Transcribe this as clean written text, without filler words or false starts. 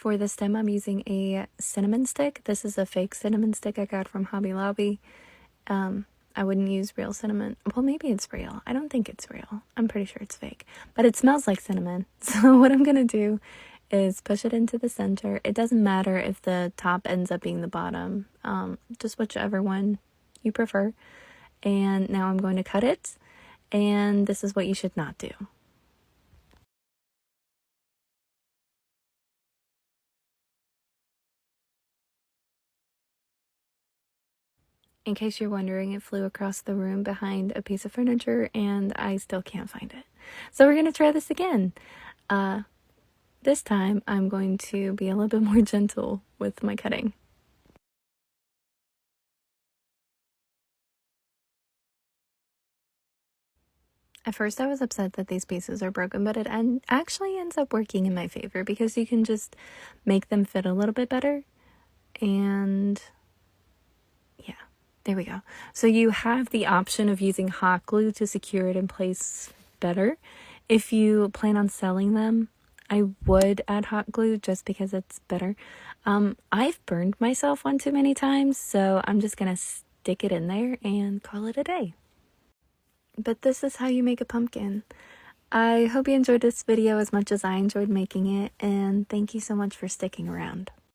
For the stem, I'm using a cinnamon stick. This is a fake cinnamon stick I got from Hobby Lobby. I wouldn't use real cinnamon. Well, maybe it's real. I don't think it's real. I'm pretty sure it's fake. But it smells like cinnamon. So what I'm going to do is push it into the center. It doesn't matter if the top ends up being the bottom. Just whichever one you prefer. And now I'm going to cut it. And this is what you should not do. In case you're wondering, it flew across the room behind a piece of furniture and I still can't find it. So we're going to try this again. This time I'm going to be a little bit more gentle with my cutting. At first I was upset that these pieces are broken, but it actually ends up working in my favor because you can just make them fit a little bit better. And yeah. There we go. So you have the option of using hot glue to secure it in place better. If you plan on selling them, I would add hot glue just because it's better. I've burned myself one too many times, so I'm just going to stick it in there and call it a day. But this is how you make a pumpkin. I hope you enjoyed this video as much as I enjoyed making it, and thank you so much for sticking around.